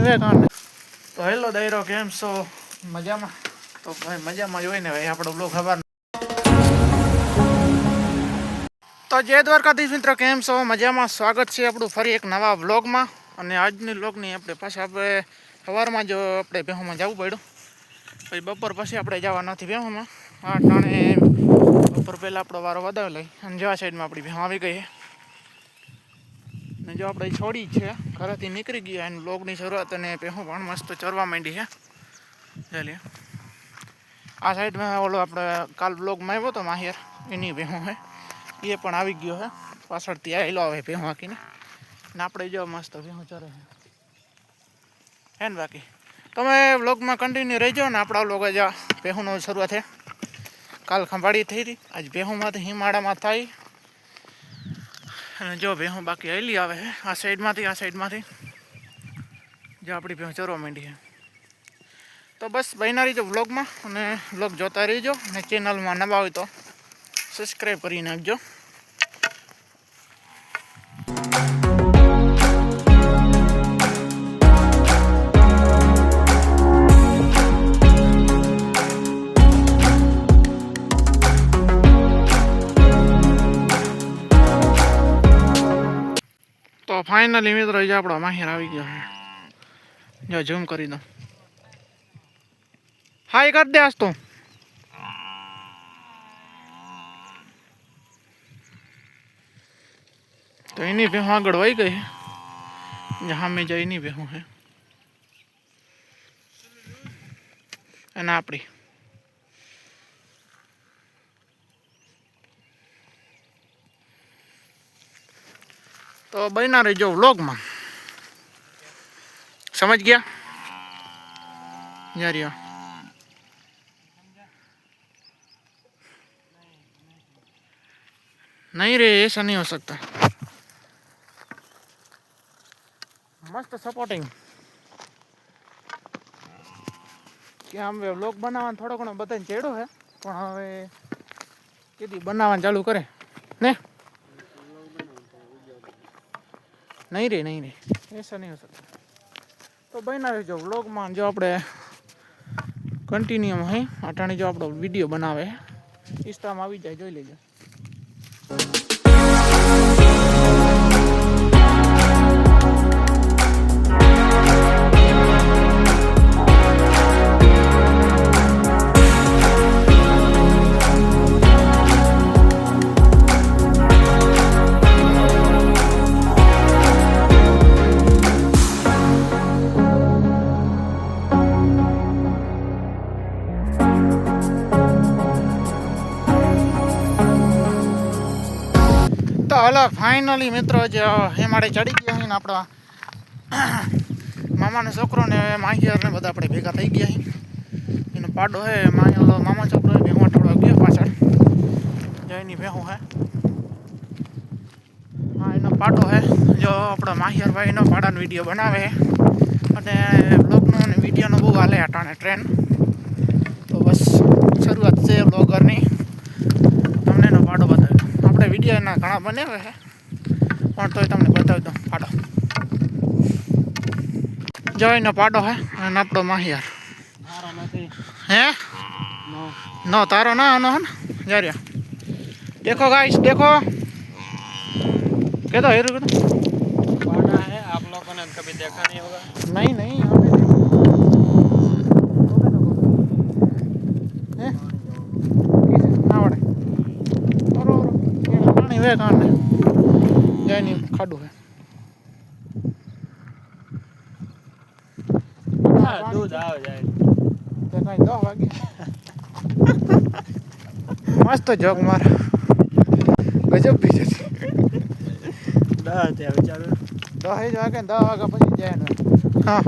પાણી વે કાને. તો હેલો દાયરો, કેમ છો? મજામાં? તો ભાઈ મજામાં જ હોય ને ભાઈ, આપણો બ્લોગ ખબર. તો જય દ્વારકાધીશ મિત્રો, કેમ છો? મજામાં? સ્વાગત છે આપણું ફરી એક નવા વ્લોગમાં. અને આજની વ્લોગની આપણે પાછા આપણે સવારમાં જો આપણે ભેહોમાં જવું પડ્યું, પછી બપોર પછી આપણે જવા નથી ભેહોમાં. આ ટાણે બપોર પહેલાં આપણો વારો વધારે લઈ અને જો આ સાઈડમાં આપણી ભેહો આવી ગઈ છે. ને જો આપણે છોડી છે ઘરેથી નીકળી ગયા અને વ્લોગની શરૂઆત, અને ભેહો પણ મસ્ત ચરવા માંડી છે. ચાલીએ આ સાઈડમાં ઓલો આપણે કાલ વ્લોગમાં આવ્યો હતો માહિર, એની ભેહો છે, એ પણ આવી ગયો છે. પાછળથી આવેલો આવે ભેહો હાંકીને, ને આપણે જો મસ્ત ભેહો ચરે છે ને. બાકી તમે વ્લોગમાં કન્ટિન્યુ રહેજો ને. આપણા વ્લોગ જ ભેહોનો શરૂઆત છે. કાલ ખંભાળી થઈ હતી, આજ ભેહોમાંથી હિમાળામાં થાય. અને જો ભેહો બાકી હેલી આવે છે આ સાઈડમાંથી જો આપણી ભેહો ચરવા માંડી છે. તો બસ બન્યા રહીજો વ્લોગમાં, અને વ્લોગ જોતા રહીજો. અને ચેનલમાં નવા હોય તો સબસ્ક્રાઈબ કરી નાખજો. તો ફાઇનલી મિત્રો જે આપણો માહિર આવી ગયો છે. જો ઝૂમ કરી દો. હાય કરી દે આજ તો એની ભેહો આગળ વહી ગઈ છે. સામે જાય એની ભેહો છે અને આપણી. તો બન્યા રહેજો વ્લોગમાં. समझ गया यार? नहीं रे, ऐसा नहीं हो सकता. मस्त सपोर्टिंग. क्या हम व्लॉग बनावा थोड़ा घणो बधाने चेड़ो है, पण हवे केदी बनावा चालू करे ने. नहीं रे ऐसा नहीं हो सकता. तो बना रही जो व्लॉग में. जो આપણે કન્ટિન્યુ હે અટાણે જો આપણો વિડીયો બનાવે ઇન્સ્ટામાં આવી જાય, જોઈ લેજો. તો હલો ફાઇનલી મિત્રો જ હેમાડે ચડી ગયા છે ને આપણા મામાનો છોકરો ને માહિર ને બધા આપણે ભેગા થઈ ગયા છે. એનો પાડો હે મામા છોકરો ભેહું અટોડવા ગયો પાછળ. જયની ભેહું હે, હા એનો પાડો હે. જો આપણા માહિરભાઈ એનો પાડાનો વિડીયો બનાવે અને બ્લોગનો અને વિડીયોનો બહુ હાલે અટાણે ટ્રેન. તો બસ શરૂઆત છે બ્લોગરની. તમને એનો પાડો બતાવ્યો. આપણે વિડીયો એના ઘણા બનાવે છે, પણ તોય તમને બતાવી દઉં પાડો. જો એનો પાડો હે અને આપણો માહિર હે. નો તારો ના આનો હે ને જારિયા. देखो गाइस, देखो कहता है पाना है. आप लोगों ने कभी देखा नहीं होगा. नहीं पानी वे कान जाए नहीं खाडू है. दूध आओ जाए कहीं 10 वागे मस्त जोक मार गजब भी जती 10 થયા વિચારો. 10 વાગે 10 વાગ્યા પછી જાય ને. હા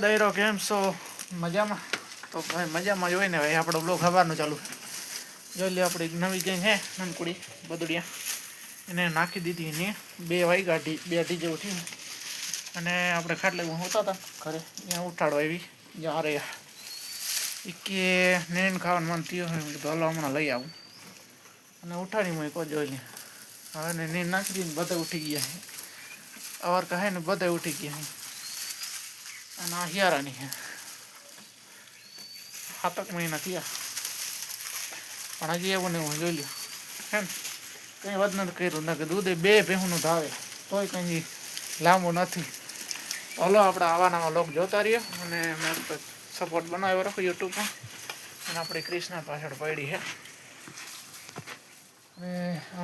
દાયરો કેમ છો મજામાં? તો ભાઈ મજામાં જ હોય ને ભાઈ. આપણો બ્લોગ સવારનો ચાલુ જોઈ લે. આપણે નવી ગેંગ હે નાનકુડી બદુડિયા, એને નાખી દીધી એને 2 વાગ્યા 2 અઢી જેવું થયું. અને આપણે ખાટલે હોતા હતા ઘરે, ત્યાં ઉઠાડો આવી જ્યાં રહ્યા કે નેન ખાવાનું મન થયું હોય તો હલો હમણાં લઈ આવું. અને ઉઠાડી મેં કોઈ જોઈ લે. હવે ને નીંદ નાખી દીધી, બધા ઉઠી ગયા છે. અવાર કહે ને બધા ઉઠી ગયા છે. અને આ હિયારાની છે, 7 મહિના થયા પણ હજી એવું ને એવું જોઈ લ્યો હે ને. કંઈ વાત નથી કર્યું ના કે દૂધે 2 ભેહુંનું ધાવે તોય કંઈ લાંબુ નથી. હલો આપણે આવા લોક જોતા રહીએ અને મેં સપોર્ટ બનાવ્યો રાખો યુટ્યુબમાં. અને આપણે ક્રિષ્ના પાછળ પડી છે. અને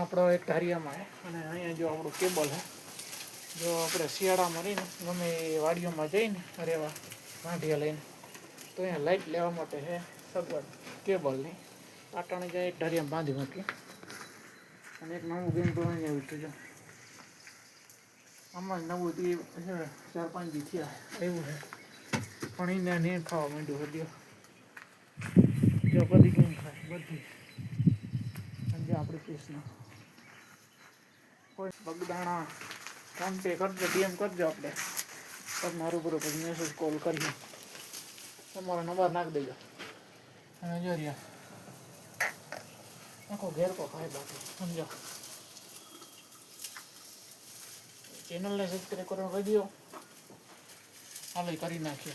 આપણો એક ધારિયામાં છે. અને અહીંયા જો આપણું કેબલ છે. જો આપણે શિયાળામાં રહીને ગમે એ વાડીઓમાં જઈને રહેવા ગાંઠિયા લઈને, તો અહીંયા લાઇટ લેવા માટે છે સગવડ કેબલની. પાટાને જાય એક ધારિયામાં બાંધી મૂકી. અને એક નવું ગેમ તો અહીંયા ઉઠ્યું છે. આમાં નવું તે 4-5 દી થયા એવું છે. પણ એને નીંદ ખાવા માંડ્યું હજી જો બધી ગેમ ખાય બધી. અને આપણી કૃષ્ણ કોઈ બગદાણા ફોન પે કરજો, ડીએમ કરજો. આપણે તમારું બરોબર મેસેજ કોલ કરીએ, તમારો નંબર નાખી દેજો. અને જો રહ્યા આખો ઘેર કો ખાય બાકી સમજો. ચેનલને સબસ્ક્રાઈબ કરવાનું કહી દો. હાલો કરી નાખીએ.